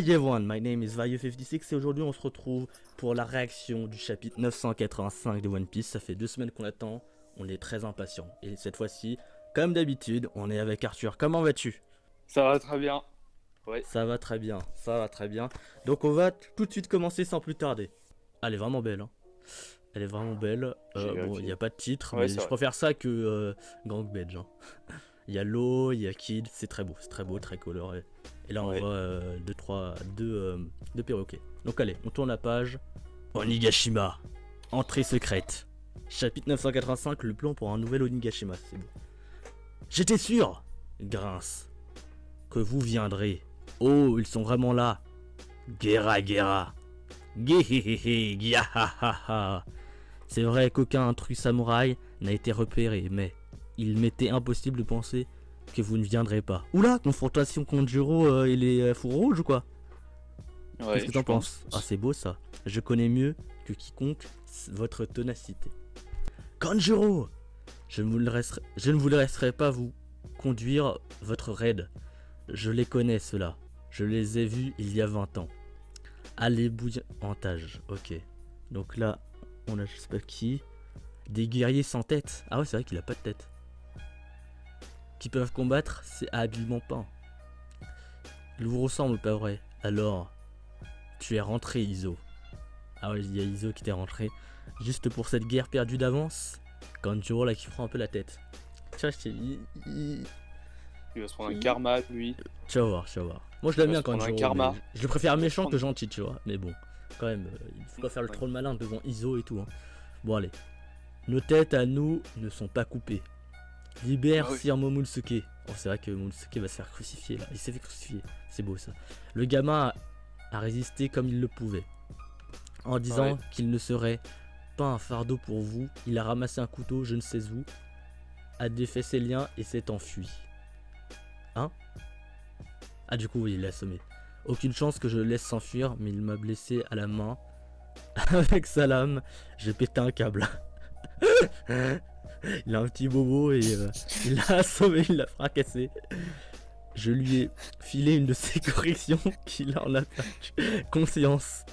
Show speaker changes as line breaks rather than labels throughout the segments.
Hi everyone, my name is Vayu56 et aujourd'hui on se retrouve pour la réaction du chapitre 985 de One Piece. Ça fait 2 semaines qu'on attend, on est très impatient. Et cette fois-ci, comme d'habitude, on est avec Arthur. Comment vas-tu?
Ça va très bien. Ouais.
Ça va très bien, ça va très bien. Donc on va tout de suite commencer sans plus tarder. Elle est vraiment belle, hein. Elle est vraiment belle. Bon, il n'y a pas de titre,
Ouais,
mais
c'est
je
vrai.
préfère ça que Gang Badge, hein. Il y a l'eau, il y a Kid, c'est très beau, très coloré. Et là on
Ouais.
voit deux perroquets. Donc allez, on tourne la page. Onigashima, entrée secrète. Chapitre 985, le plan pour un nouvel Onigashima, c'est bon. J'étais sûr, grince, que vous viendrez. Oh, ils sont vraiment là. Guerra, guerra. Gehehehe, giahahaha. C'est vrai qu'aucun intrus samouraï n'a été repéré, mais il m'était impossible de penser que vous ne viendrez pas. Oula, confrontation contre Juro et les fours rouges ou quoi?
Ouais,
Qu'est-ce que t'en
je
penses?
pense.
Ah, c'est beau ça. Je connais mieux que quiconque votre ténacité. Kanjuro, je ne vous laisserai pas vous conduire votre raid. Je les connais ceux-là. Je les ai vus il y a 20 ans. Allez bouillantage, ok. Donc là, on a je sais pas qui. Des guerriers sans tête. Ah ouais, c'est vrai qu'il a pas de tête. Qui peuvent combattre, c'est habilement peint. Il vous ressemble, pas vrai? Alors, tu es rentré, Iso. Ah ouais, il y a Iso qui t'est rentré. Juste pour cette guerre perdue d'avance. Kanjuro là qui prend un peu la tête. Tu vois,
Il va se prendre un karma, lui.
tu vas voir, tu vas voir. Moi je
Il
l'aime
va
bien
se prendre un
Kanjuro, mais
karma.
je le préfère
Il va se
méchant que
prendre-
gentil, tu vois. Mais bon, quand même, il faut pas faire le
Ouais.
troll malin devant Iso et tout. Hein. Bon, allez. Nos têtes à nous ne sont pas coupées. Libère
Ah oui.
Sir Momonosuke. Oh, c'est vrai que Momonosuke va se faire crucifier là. Il s'est fait crucifier. C'est beau ça. Le gamin a résisté comme il le pouvait. En disant
Ouais.
qu'il ne serait pas un fardeau pour vous, il a ramassé un couteau, je ne sais où, a défait ses liens et s'est enfui. Hein? Ah, du coup, oui, il l'a assommé. Aucune chance que je le laisse s'enfuir, mais il m'a blessé à la main. Avec sa lame, j'ai pété un câble. Il a un petit bobo et il l'a assommé, il l'a fracassé. Je lui ai filé une de ses corrections qu'il en a perdu conscience.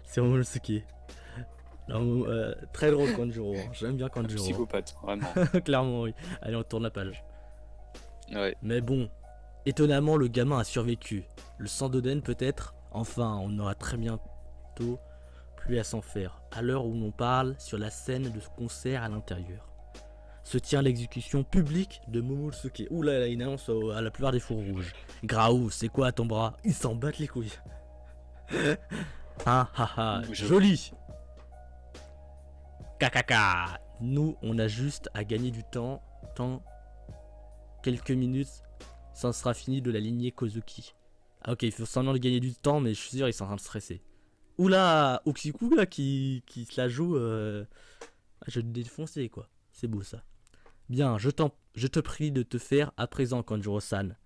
C'est Momonosuke. Non, très drôle Kanjuro, hein. J'aime bien
Un
Kanjuro.
psychopathe, vraiment.
Clairement, oui. Allez, on tourne la page.
Ouais.
Mais bon, étonnamment, le gamin a survécu. Le sang d'Oden peut-être. Enfin, on aura très bientôt plus à s'en faire. À l'heure où l'on parle, sur la scène de ce concert à l'intérieur, se tient l'exécution publique de Momonosuke. Ouh là, là, une annonce à la plupart des fours rouges. Graou, c'est quoi à ton bras? Ils s'en battent les couilles. Ah ah ah, joli. Kakaka. Nous, on a juste à gagner du temps. Quelques minutes, ça sera fini de la lignée Kozuki. Ah ok, il faut seulement gagner du temps, mais je suis sûr ils sont en train de stresser. Oula, Okiku là qui se la joue, je vais te défoncer quoi. C'est beau ça. Bien, je te prie de te faire à présent, Kanjuro-san.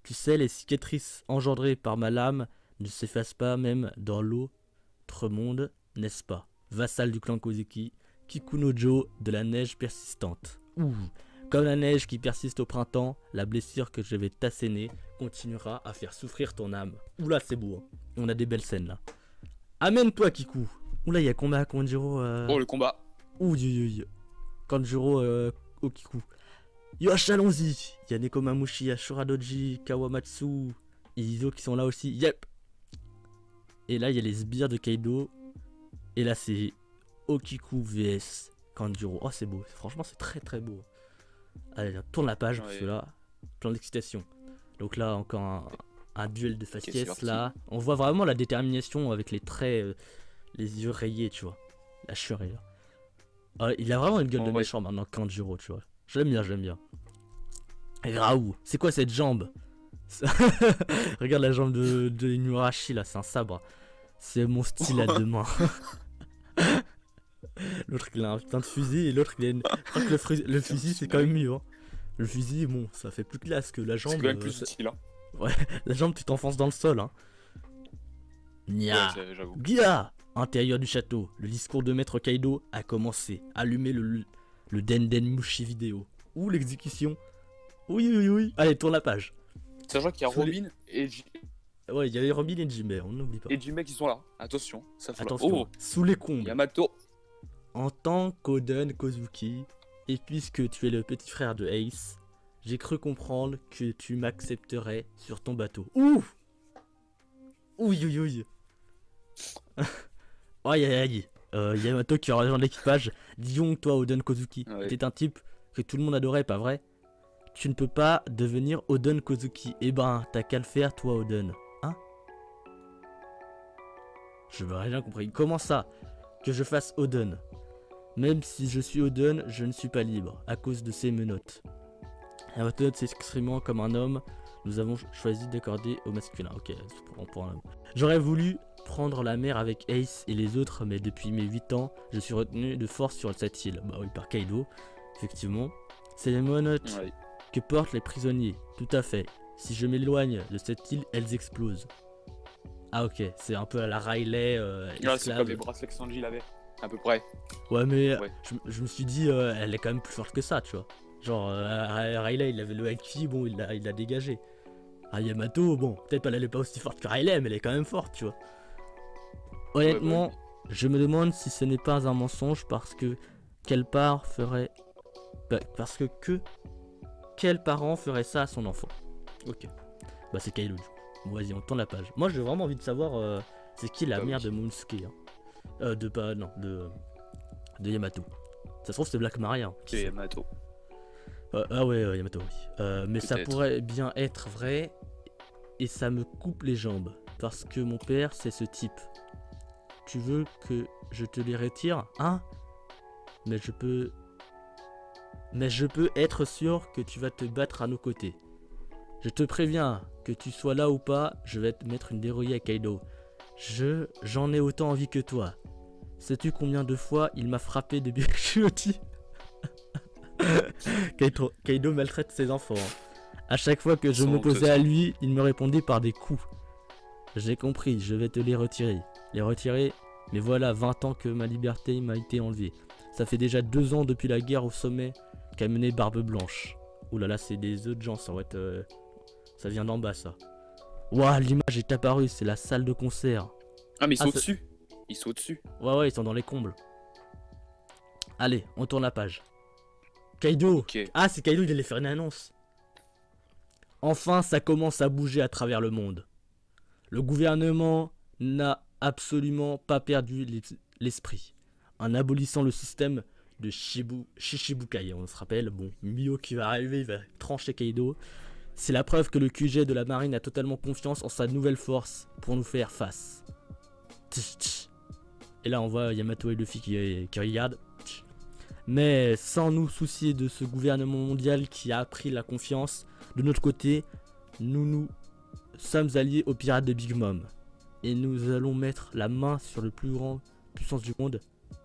Tu sais, les cicatrices engendrées par ma lame ne s'effacent pas même dans l'autre monde, n'est-ce pas? Vassal du clan Kozuki, Kikunojo de la neige persistante. Ouh. Comme la neige qui persiste au printemps, la blessure que je vais t'asséner continuera à faire souffrir ton âme. Oula, c'est beau, hein. On a des belles scènes là. Amène-toi, Kiku. Oula, il y a combat à Kanjuro.
Oh, le combat.
Ouh, Kanjuro Okiku. Yosh, allons-y. Il y a Nekomamushi, Ashuradoji, Kawamatsu, et Izo qui sont là aussi. Yep. Et là, il y a les sbires de Kaido. Et là, c'est Okiku vs Kanjuro. Oh, c'est beau. Franchement, c'est très très beau. Allez, tourne la page parce que là, plein d'excitation. Donc là, encore un duel de faciès là. On voit vraiment la détermination avec les traits, les yeux rayés, tu vois. La churée là. Il a vraiment une gueule de méchant maintenant, Kanjuro, tu vois. J'aime bien. Et Raoult, c'est quoi cette jambe? Regarde la jambe de Inurashi là, c'est un sabre. C'est mon style à deux mains. L'autre il a un putain de fusil et l'autre il a une... Je crois que le fusil c'est quand même mieux, hein. Le fusil, bon, ça fait plus classe que la jambe.
C'est quand même plus utile, hein.
Ouais, la jambe tu t'enfonces dans le sol, hein. Nya,
Ouais, j'avoue.
Gia. Intérieur du château, le discours de Maître Kaido a commencé. Allumez le Denden Mushi vidéo. Ou l'exécution. Oui. Allez, tourne la page.
Sachant qu'il y a Robin et
Ouais, il y avait Robin et Jimmy, on n'oublie pas.
Et du mec, ils sont là. Attention, ça fait
Attention,
Oh,
sous les combles.
Yamato.
En tant qu'Oden Kozuki, et puisque tu es le petit frère de Ace, j'ai cru comprendre que tu m'accepterais sur ton bateau. Ouh! Ouïe ouïe ouïe. Aïe aïe aïe. Yamato qui va rejoindre l'équipage. Disons que toi, Oden Kozuki,
Ouais.
t'es un type que tout le monde adorait, pas vrai? Tu ne peux pas devenir Oden Kozuki. Eh ben, t'as qu'à le faire, toi, Oden. Hein? Je veux rien compris. Comment ça? Que je fasse Oden? Même si je suis Oden, je ne suis pas libre, à cause de ces menottes. Yamato s'exprimant comme un homme, nous avons choisi d'accorder au masculin. Ok, pour un homme. J'aurais voulu prendre la mer avec Ace et les autres, mais depuis mes 8 ans, je suis retenu de force sur cette île. Bah oui, par Kaido, effectivement. C'est les menottes
Ouais.
que portent les prisonniers, tout à fait. Si je m'éloigne de cette île, elles explosent. Ah ok, c'est un peu à la Riley
Ah, c'est
esclave.
comme les bracelets que Sanji avait. À peu près.
Ouais mais
Ouais.
je me suis dit, elle est quand même plus forte que ça, tu vois. Genre, Riley, il avait le Haki, bon, il l'a dégagé. Ah, Yamato, bon, peut-être elle est pas aussi forte que Riley, mais elle est quand même forte, tu vois. Honnêtement, je me demande si ce n'est pas un mensonge parce que quel part ferait... Quel parent ferait ça à son enfant? Ok. Bah c'est Kaido du coup. Bon, vas-y, on tourne la page. Moi j'ai vraiment envie de savoir c'est qui la
Bah
mère
oui.
de Momonosuke. Hein. De Yamato. Ça se trouve c'est Black Maria. Hein, qui
C'est
sait.
Yamato.
Ah ouais, Yamato, oui. Mais ça
Peut-être.
pourrait bien être vrai et ça me coupe les jambes. Parce que mon père, c'est ce type. Tu veux que je te les retire, hein? Mais je peux être sûr que tu vas te battre à nos côtés. Je te préviens, que tu sois là ou pas, je vais te mettre une dérouillée à Kaido. J'en ai autant envie que toi. Sais-tu combien de fois il m'a frappé depuis que je suis petit? Kaido maltraite ses enfants. Hein. À chaque fois que je
Sans
m'opposais
honte,
à
ça.
lui, il me répondait par des coups. J'ai compris, je vais te les retirer. Les retirer, mais voilà 20 ans que ma liberté m'a été enlevée. Ça fait déjà 2 ans depuis la guerre au sommet qu'a mené Barbe Blanche. Ouh là là, c'est des autres gens, ça va être... ça vient d'en bas, ça. Ouah, l'image est apparue, c'est la salle de concert.
Ah, mais ils
Ah,
sont
c'est-
au-dessus. Ils sont au-dessus.
Ouais, ils sont dans les combles. Allez, on tourne la page. Kaido.
Ok.
Ah, c'est Kaido, il allait faire une annonce. Enfin, ça commence à bouger à travers le monde. Le gouvernement n'a absolument pas perdu l'esprit. En abolissant le système de Shishibukai, on se rappelle, bon, Mio qui va arriver, il va trancher Kaido. C'est la preuve que le QG de la marine a totalement confiance en sa nouvelle force pour nous faire face. Tch, tch. Et là, on voit Yamato et Luffy qui regardent. Tch. Mais sans nous soucier de ce gouvernement mondial qui a pris la confiance, de notre côté, nous sommes alliés aux pirates de Big Mom. Et nous allons mettre la main sur le plus grand puissance du monde,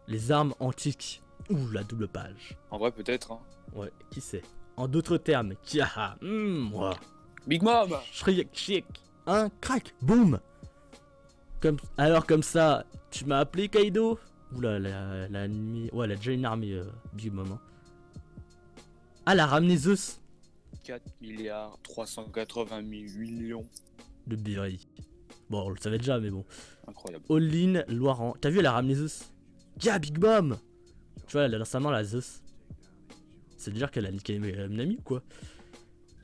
les armes antiques. Ouh, la double page.
En vrai, peut-être. Hein.
Ouais, qui sait. En d'autres termes, qui a... moi.
Big Mom.
Shriek, chic. Un crack, boum. Alors comme ça, tu m'as appelé Kaido? Oula, la nuit... Ouais, elle a déjà une armée, Big Mom. Hein. Ah, la ramené Zeus
4 milliards 380 millions.
de Berry. Bon, on le savait déjà, mais bon.
Incroyable.
All-in Loiran. T'as vu, elle a ramené Zeus? Yeah, Big Mom. Tu vois, elle a dans sa main la Zeus. C'est-à-dire qu'elle a niqué Nami ou quoi?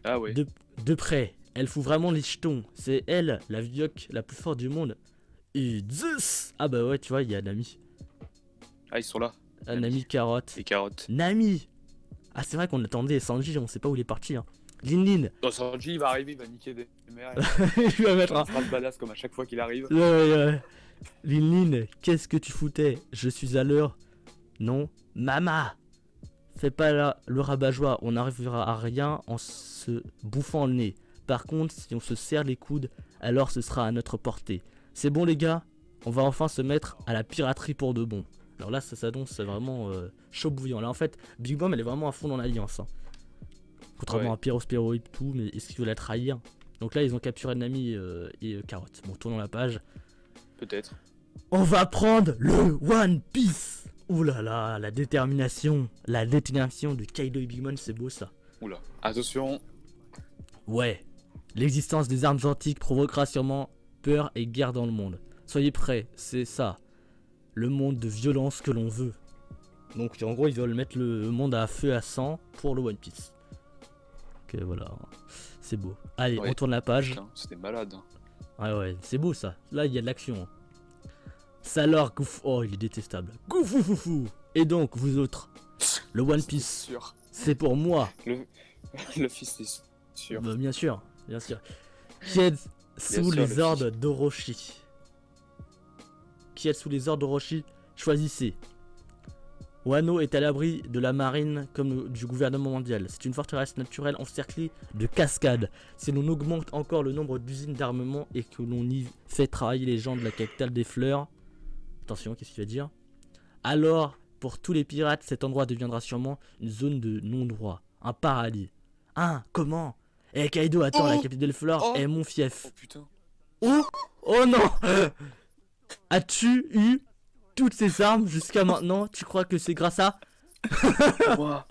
Ah ouais.
De près, elle fout vraiment les jetons. C'est elle, la vioque la plus forte du monde. Et Zeus. Ah bah ouais, tu vois, il y a Nami.
Ah, ils sont là.
Ah,
Nami.
Nami carotte.
Les carottes.
Nami. Ah, c'est vrai qu'on attendait Sanji, on sait pas où il est parti. Hein. Lin.
Dans Sanji, il va arriver, il va niquer des mères.
Il va mettre un...
Il fera le badass comme à chaque fois qu'il arrive.
Ouais. Lin, qu'est-ce que tu foutais? Je suis à l'heure. Non. Mama. Fais pas le rabat-joie, on n'arrivera à rien en se bouffant le nez. Par contre, si on se serre les coudes, alors ce sera à notre portée. C'est bon les gars, on va enfin se mettre à la piraterie pour de bon. Alors là, ça s'annonce vraiment chaud bouillant. Là en fait, Big Mom elle est vraiment à fond dans l'alliance. Hein. Contrairement
Ouais.
à Pyro Spiro et tout, mais est-ce qu'ils veulent la trahir? Donc là, ils ont capturé Nami et Carotte. Bon, tournons la page.
Peut-être.
On va prendre le One Piece. Ouh là là, la détermination de Kaido et Big Mom, c'est beau ça.
Oula. Attention.
Ouais. L'existence des armes antiques provoquera sûrement peur et guerre dans le monde. Soyez prêts, c'est ça. Le monde de violence que l'on veut. Donc en gros ils veulent mettre le monde à feu à sang pour le One Piece. Ok voilà, c'est beau. Allez,
Ouais.
on tourne la page.
Putain, c'était malade.
Ouais, c'est beau ça. Là il y a de l'action. Salor Gouf. Oh il est détestable. Goufoufoufou. Et donc vous autres, le One
C'était
Piece,
sûr.
c'est pour moi.
Le fils est sûr.
Bah, bien sûr, bien sûr. Qui est sous
sûr,
les
le
ordres d'Orochi. Qui est sous les ordres d'Orochi? Choisissez. Wano est à l'abri de la marine comme du gouvernement mondial. C'est une forteresse naturelle encerclée de cascades. Si l'on augmente encore le nombre d'usines d'armement et que l'on y fait travailler les gens de la capitale des fleurs... Attention, qu'est-ce qu'il va dire? Alors, pour tous les pirates, cet endroit deviendra sûrement une zone de non-droit. Un paradis. Hein? Comment? Eh Kaido, attends, la capitale des fleurs est mon fief.
Oh putain.
Oh, oh non. As-tu eu toutes ces armes jusqu'à maintenant? Tu crois que c'est grâce à...
Ouah.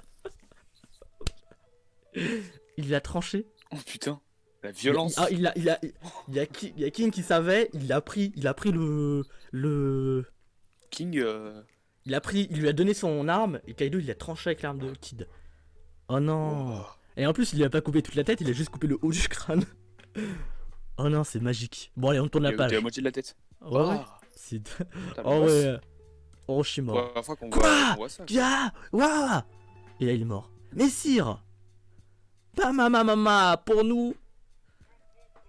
Il l'a tranché?
Oh putain. La violence.
Il y a King qui savait, il a pris le...
King.
Il lui a donné son arme et Kaido il l'a tranché avec l'arme de Kid. Oh non.
Oh.
Et en plus il lui a pas coupé toute la tête, il a juste coupé le haut du crâne. Oh non, c'est magique. Bon allez, on tourne la
T'es
page.
à moitié de la tête.
Ouais, ouais.
Ah.
C'est...
Putain,
Oh
l'angoisse.
ouais. Orochimaru.
Première fois qu'on
Quoi
voit ça.
Ya, waouh. Et là il est mort. Mais sire, pas mama, pour nous,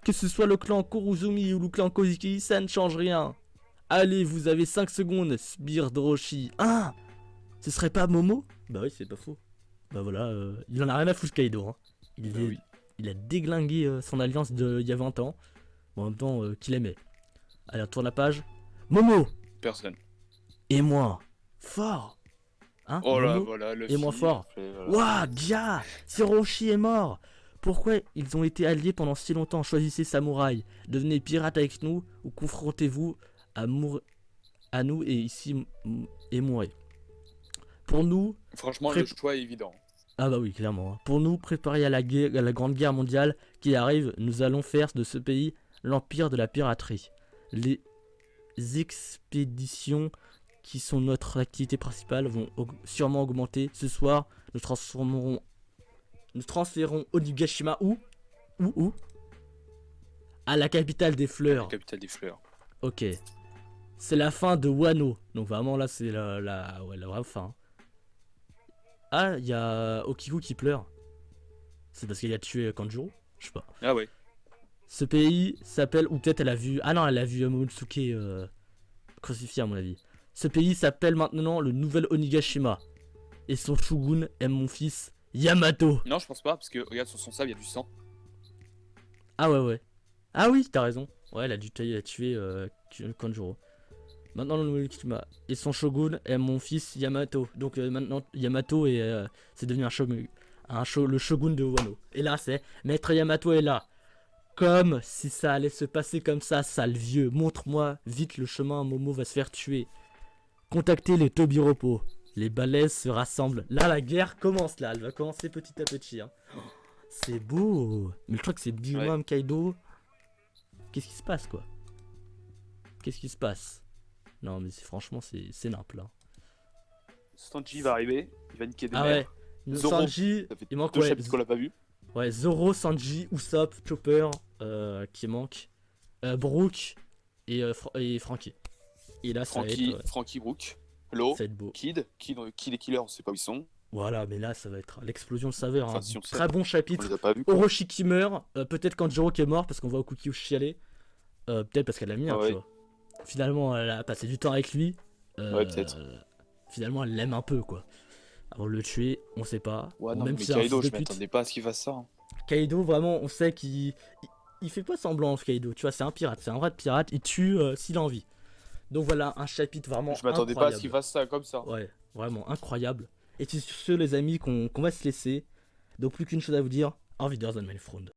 que ce soit le clan Kuruzumi ou le clan Kozuki, ça ne change rien. Allez, vous avez 5 secondes, sbire d'Orochi. Ah, ce serait pas Momo? Bah oui, c'est pas faux. Bah voilà, il en a rien à foutre Kaido. Hein.
Bah oui.
Il a déglingué son alliance d'il y a 20 ans. Bon, en même temps, qu'il aimait. Allez, on tourne la page. Momo
Personne.
et moi, fort. Hein,
Oh là,
Momo
voilà. Le
et moins
fil,
fort.
après, voilà.
Ouah, Gia, Hiroshi est mort. Pourquoi ils ont été alliés pendant si longtemps? Choisissez samouraï. Devenez pirate avec nous ou confrontez-vous à nous et ici et mourrez. Pour nous,
Franchement, le choix est évident.
ah bah oui, clairement. Hein. Pour nous préparer à la guerre, à la grande guerre mondiale qui arrive, nous allons faire de ce pays l'empire de la piraterie. Les expéditions qui sont notre activité principale vont sûrement augmenter. Ce soir, nous transférons Onigashima où à la capitale des fleurs.
La capitale des fleurs.
Ok. C'est la fin de Wano. Donc vraiment là c'est la vraie fin. Ah, il y a Okiku qui pleure. C'est parce qu'il a tué Kanjuro? Je sais pas.
Ah ouais.
Ce pays s'appelle, ou peut-être elle a vu... Ah non, elle a vu Momonosuke crucifié à mon avis. Ce pays s'appelle maintenant le nouvel Onigashima. Et son shogun est mon fils Yamato.
Non, je pense pas, parce que regarde sur son sable, il y a du sang.
Ah ouais. Ah oui, t'as raison. Ouais, elle a dû tuer Kanjuro. Maintenant le nouvel Onigashima. Et son shogun est mon fils Yamato. Donc maintenant Yamato c'est devenu un shogun. Le shogun de Wano. Et là c'est Maître Yamato est là. Comme si ça allait se passer comme ça, sale vieux. Montre-moi vite le chemin, Momo va se faire tuer. Contactez les Tobiropo. Les balaises se rassemblent. Là, la guerre commence, là. Elle va commencer petit à petit. Hein. C'est beau. Mais je crois que c'est Big Mom, Kaido. Qu'est-ce qui se passe, quoi? Qu'est-ce qui se passe? Non, mais franchement, c'est nimple. Hein.
Sanji va arriver, il va niquer des
Ah
mères.
ouais.
Zoro,
Sanji,
ça fait
il manque
deux
ouais,
chapitres qu'on l'a pas vu.
Ouais, Zoro, Sanji, Usopp, Chopper, qui manque, Brook et Frankie. Et là, ça va être,
Frankie Brook, Law,
ça va être beau.
Kid et Killer, on sait pas où ils sont.
Voilà, mais là, ça va être l'explosion de saveur.
Enfin,
Hein.
si on sait,
Très bon
on
chapitre.
les a pas vus. Quoi.
Orochi qui meurt, peut-être Kanjuro qui est mort parce qu'on voit Okuki chialer. Peut-être parce qu'elle l'a mis, hein,
ouais.
tu vois. Finalement, elle a passé du temps avec lui.
Ouais, peut-être.
Finalement, elle l'aime un peu, quoi. Avant de le tuer, on sait pas.
Ouais,
Bon,
non,
même
mais
si c'est un
Kaido,
fils
je
de pute.
m'attendais pas à ce qu'il fasse ça. Hein.
Kaido, vraiment, on sait qu'il fait pas semblant, Kaido. Tu vois, c'est un pirate, c'est un vrai pirate. Il tue s'il a envie. Donc voilà, un chapitre vraiment
Je m'attendais pas à ce qu'il fasse ça comme ça.
Ouais, vraiment incroyable. Et c'est sur ce, les amis, qu'on va se laisser. Donc plus qu'une chose à vous dire. Auf Wiedersehen, mein Freund.